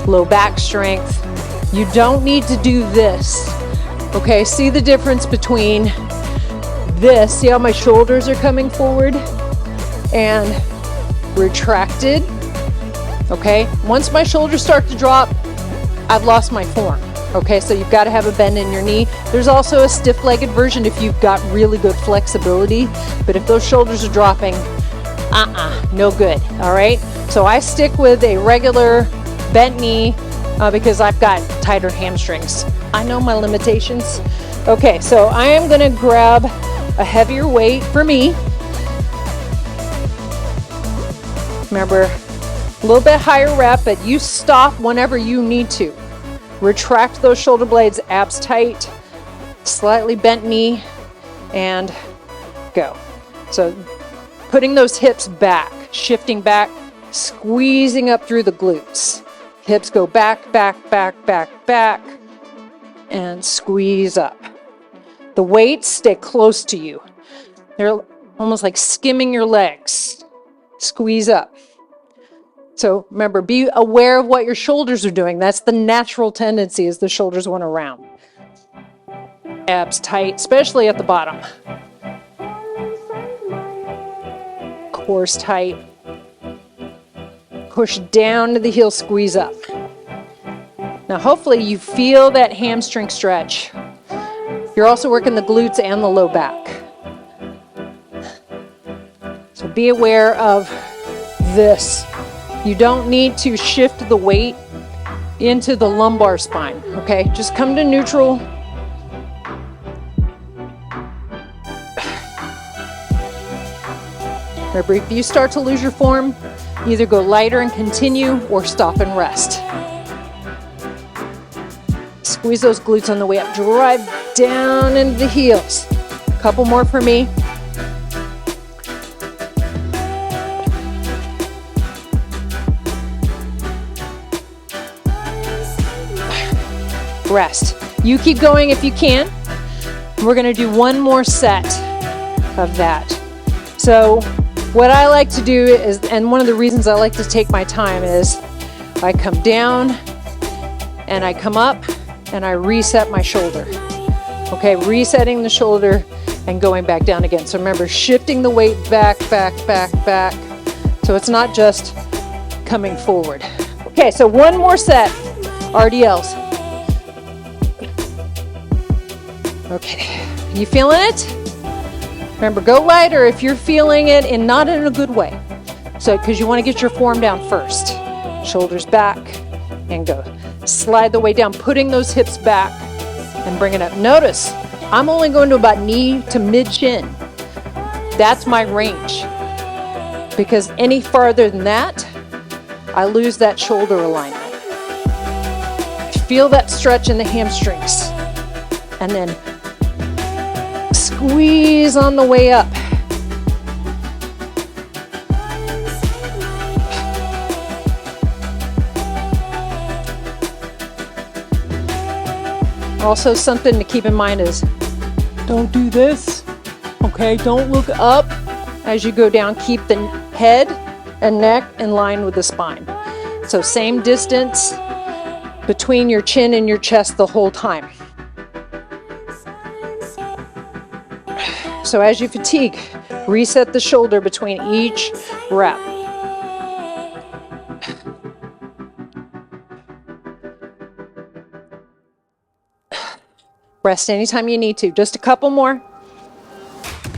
low back strength, you don't need to do this. Okay, see the difference between this, see how my shoulders are coming forward and retracted. Okay, once my shoulders start to drop, I've lost my form. Okay, so you've got to have a bend in your knee. There's also a stiff-legged version if you've got really good flexibility, but if those shoulders are dropping, no good. All right, so I stick with a regular bent knee because I've got tighter hamstrings. I know my limitations. Okay, so I am going to grab a heavier weight for me. Remember, a little bit higher rep, but you stop whenever you need to. Retract those shoulder blades, abs tight, slightly bent knee, and go. So putting those hips back, shifting back, squeezing up through the glutes. Hips go back, back, back, back, back, and squeeze up. The weights stay close to you. They're almost like skimming your legs. Squeeze up. So remember, be aware of what your shoulders are doing. That's the natural tendency, is the shoulders want to round. Abs tight, especially at the bottom. Core's tight. Push down to the heel, squeeze up. Now hopefully you feel that hamstring stretch. You're also working the glutes and the low back. So be aware of this. You don't need to shift the weight into the lumbar spine, okay? Just come to neutral. Remember, if you start to lose your form, either go lighter and continue or stop and rest. Squeeze those glutes on the way up. Drive down into the heels. A couple more for me. Rest. You keep going if you can. We're going to do one more set of that. So what I like to do is, and one of the reasons I like to take my time, is I come down and I come up and I reset my shoulder. Okay, resetting the shoulder and going back down again. So remember, shifting the weight back, back, back, back. So it's not just coming forward. Okay, so one more set, RDLs. Okay, you feeling it? Remember, go lighter if you're feeling it, and not in a good way. So, because you want to get your form down first. Shoulders back and go. Slide the weight down, putting those hips back and bring it up. Notice, I'm only going to about knee to mid-chin. That's my range. Because any farther than that, I lose that shoulder alignment. Feel that stretch in the hamstrings. And then squeeze on the way up. Also, something to keep in mind is don't do this. Okay, don't look up as you go down. Keep the head and neck in line with the spine. So same distance between your chin and your chest the whole time. So as you fatigue, reset the shoulder between each rep. Rest anytime you need to. Just a couple more.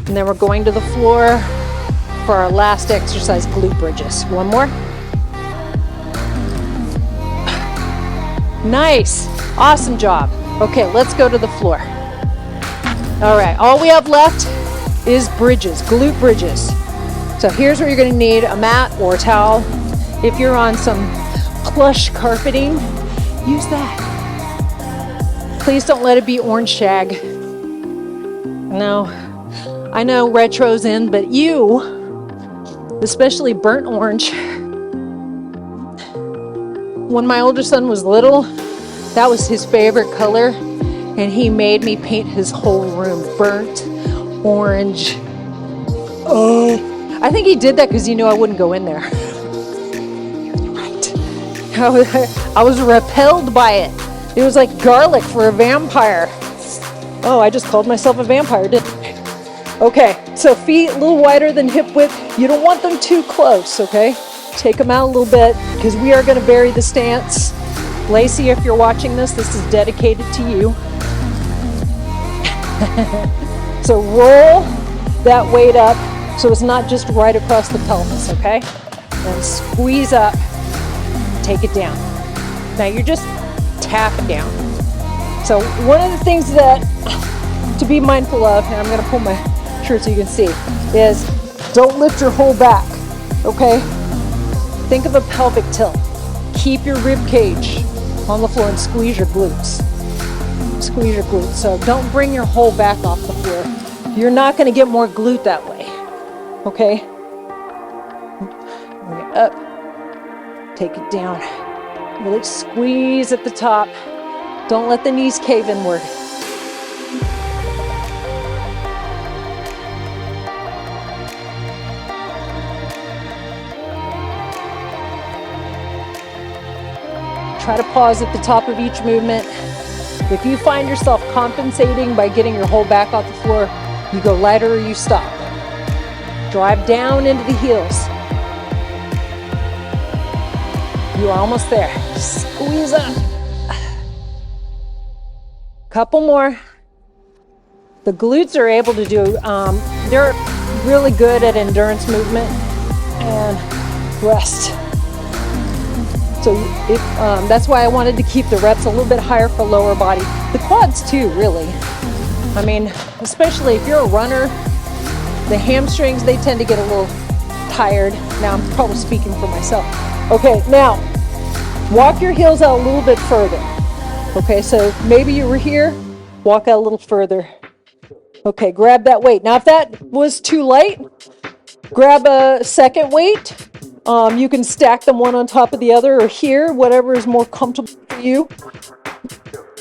And then we're going to the floor for our last exercise, glute bridges. One more. Nice. Awesome job. Okay, let's go to the floor. All right, all we have left is bridges, glute bridges. So here's what you're going to need: a mat or a towel. If you're on some plush carpeting, use that. Please don't let it be orange shag. No, I know retro's in, but you, especially burnt orange. When my older son was little, that was his favorite color, and he made me paint his whole room burnt orange. Oh, I think he did that because he knew I wouldn't go in there. Right. I was repelled by it. It was like garlic for a vampire. Oh, I just called myself a vampire, didn't I? Okay, so feet a little wider than hip width. You don't want them too close, okay? Take them out a little bit because we are going to vary the stance. Lacey, if you're watching this is dedicated to you. So roll that weight up so it's not just right across the pelvis, okay? Then squeeze up, take it down. Now you're just tap it down. So one of the things that to be mindful of, and I'm going to pull my shirt so you can see, is don't lift your whole back, okay? Think of a pelvic tilt. Keep your rib cage on the floor and squeeze your glutes. Squeeze your glutes. So don't bring your whole back off the floor. You're not going to get more glute that way, okay? Bring it up, take it down. Really squeeze at the top. Don't let the knees cave inward. Try to pause at the top of each movement. If you find yourself compensating by getting your whole back off the floor, you go lighter or you stop. Drive down into the heels. You are almost there. Squeeze up. Couple more. The glutes are able to do, they're really good at endurance movement and rest. So that's why I wanted to keep the reps a little bit higher for lower body. The quads too, really. I mean, especially if you're a runner, the hamstrings, they tend to get a little tired. Now I'm probably speaking for myself. Okay, now walk your heels out a little bit further. Okay, so maybe you were here, walk out a little further. Okay, grab that weight. Now if that was too light, grab a second weight. You can stack them one on top of the other or here, whatever is more comfortable for you.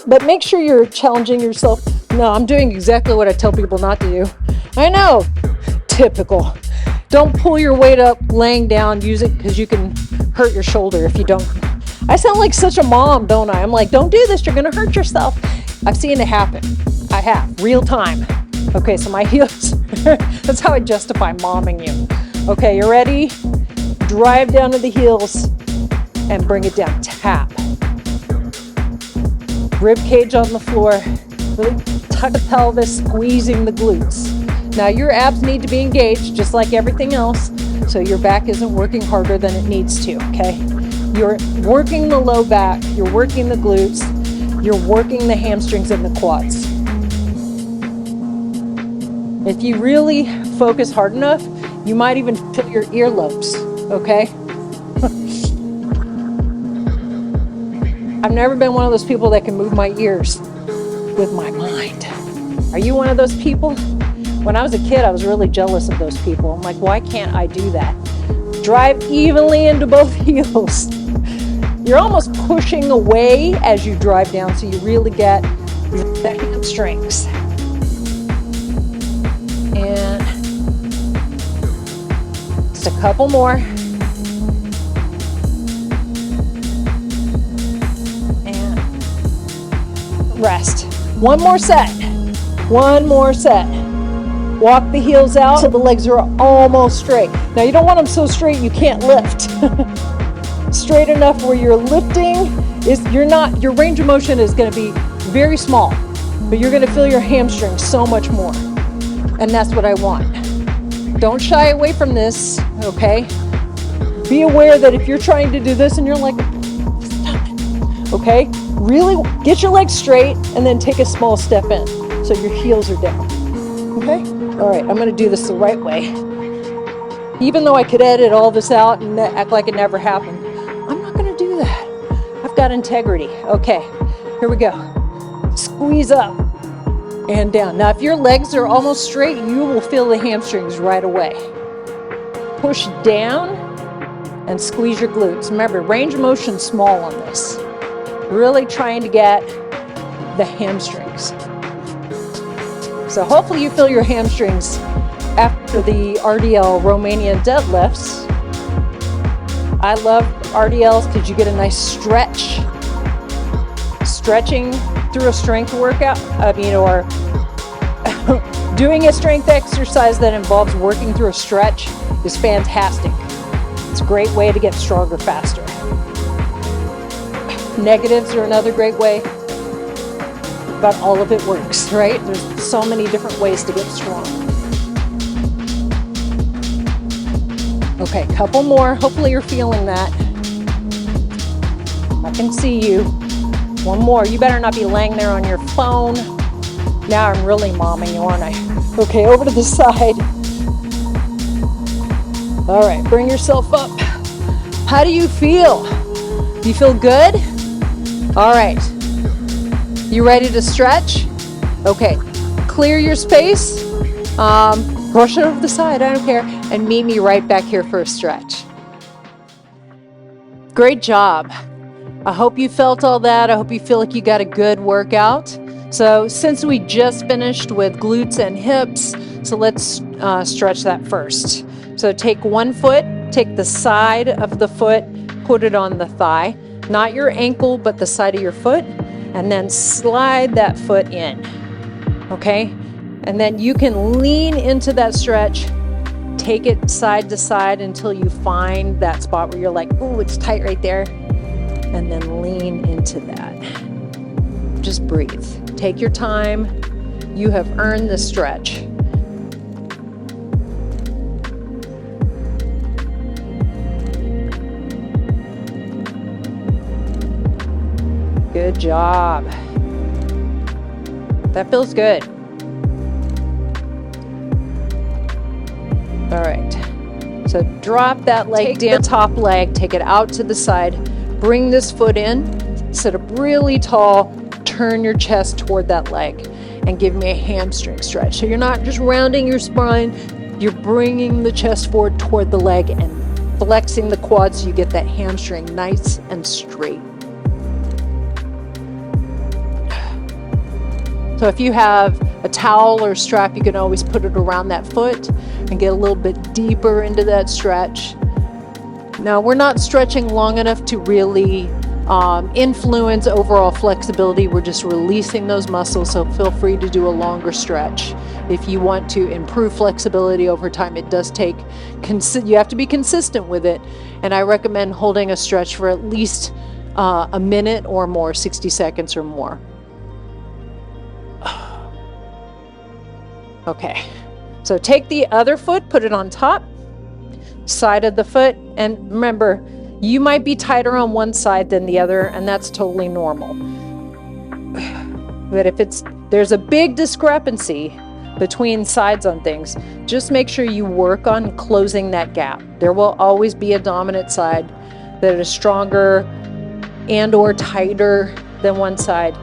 But make sure you're challenging yourself. No, I'm doing exactly what I tell people not to do. I know, typical. Don't pull your weight up laying down, use it because you can hurt your shoulder if you don't. I sound like such a mom, don't I? I'm like, don't do this, you're gonna hurt yourself. I've seen it happen. I have, real time. Okay, so my heels, that's how I justify momming you. Okay, you ready? Drive down to the heels and bring it down. Tap. Rib cage on the floor. Really tuck the pelvis, squeezing the glutes. Now your abs need to be engaged just like everything else, so your back isn't working harder than it needs to, okay? You're working the low back, you're working the glutes, you're working the hamstrings and the quads. If you really focus hard enough, you might even feel your earlobes, okay? I've never been one of those people that can move my ears with my mind. Are you one of those people? When I was a kid, I was really jealous of those people. I'm like, why can't I do that? Drive evenly into both heels. You're almost pushing away as you drive down, so you really get the hamstrings. And just a couple more. And rest. One more set. One more set. Walk the heels out so the legs are almost straight. Now you don't want them so straight you can't lift. Straight enough where you're lifting is your range of motion is going to be very small, but you're going to feel your hamstrings so much more. And that's what I want. Don't shy away from this, okay? Be aware that if you're trying to do this and you're like, stop it, okay? Really get your legs straight and then take a small step in so your heels are down, okay? All right, I'm gonna do this the right way. Even though I could edit all this out and act like it never happened, I'm not gonna do that. got integrity. Okay, here we go. Squeeze up and down. Now, if your legs are almost straight, you will feel the hamstrings right away. Push down and squeeze your glutes. Remember, range of motion small on this. Really trying to get the hamstrings. So hopefully you feel your hamstrings after the RDL Romanian deadlifts. I love RDLs because you get a nice stretch. Stretching through a strength workout, or doing a strength exercise that involves working through a stretch is fantastic. It's a great way to get stronger faster. Negatives are another great way, but all of it works, right? There's so many different ways to get strong. Okay, couple more. Hopefully you're feeling that. I can see you. One more. You better not be laying there on your phone. Now I'm really momming you, aren't I? Okay, over to the side. All right, bring yourself up. How do you feel? Do you feel good? All right. You ready to stretch? Okay. Clear your space. Brush it over the side, I don't care. And meet me right back here for a stretch. Great job. I hope you felt all that. I hope you feel like you got a good workout. So since we just finished with glutes and hips, so let's stretch that first. So take one foot, take the side of the foot, put it on the thigh, not your ankle, but the side of your foot, and then slide that foot in, okay? And then you can lean into that stretch, take it side to side until you find that spot where you're like, ooh, it's tight right there, and then lean into that. Just breathe. Take your time. You have earned the stretch. Good job. That feels good. All right. So drop that leg down, the top leg, take it out to the side. Bring this foot in, sit up really tall, turn your chest toward that leg, and give me a hamstring stretch. So you're not just rounding your spine, you're bringing the chest forward toward the leg and flexing the quads so you get that hamstring nice and straight. So if you have a towel or strap, you can always put it around that foot and get a little bit deeper into that stretch. Now, we're not stretching long enough to really influence overall flexibility. We're just releasing those muscles, so feel free to do a longer stretch. If you want to improve flexibility over time, it does take, you have to be consistent with it, and I recommend holding a stretch for at least a minute or more, 60 seconds or more. Okay, so take the other foot, put it on top, side of the foot, and remember, you might be tighter on one side than the other, and that's totally normal. But if there's a big discrepancy between sides on things, just make sure you work on closing that gap. There will always be a dominant side that is stronger and or tighter than one side,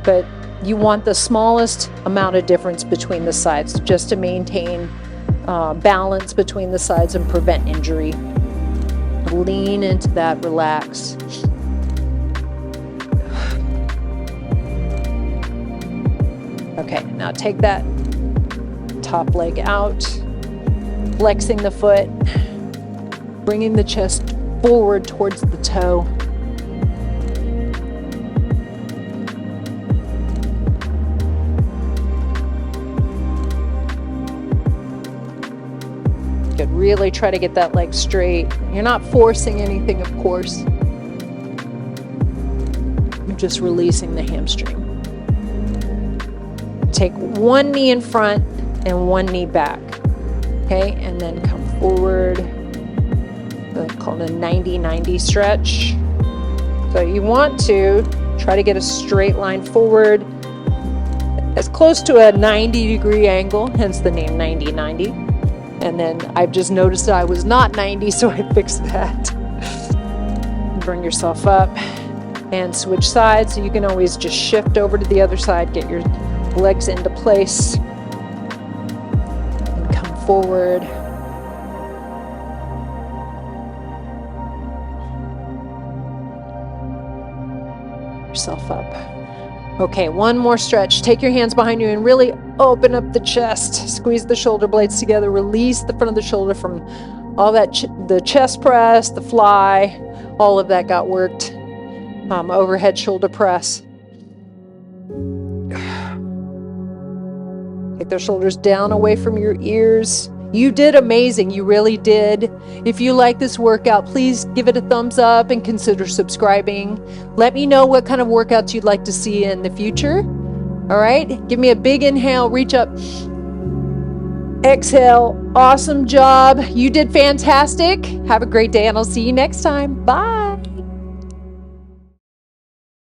but you want the smallest amount of difference between the sides just to maintain balance between the sides and prevent injury. Lean into that, relax. Okay, now take that top leg out, flexing the foot, bringing the chest forward towards the toe. Really try to get that leg straight. You're not forcing anything, of course. You're just releasing the hamstring. Take one knee in front and one knee back. Okay, and then come forward. That's called a 90-90 stretch. So you want to try to get a straight line forward as close to a 90-degree angle, hence the name 90-90. And then I've just noticed that I was not 90, so I fixed that. Bring yourself up. and switch sides. So you can always just shift over to the other side, get your legs into place, and come forward. Yourself up. Okay, one more stretch. Take your hands behind you and really open up the chest. Squeeze the shoulder blades together. Release the front of the shoulder from all that, the chest press, the fly, all of that got worked. Overhead shoulder press. Take those shoulders down away from your ears. You did amazing. You really did. If you like this workout, please give it a thumbs up and consider subscribing. Let me know what kind of workouts you'd like to see in the future. All right. Give me a big inhale. Reach up. Exhale. Awesome job. You did fantastic. Have a great day, and I'll see you next time. Bye.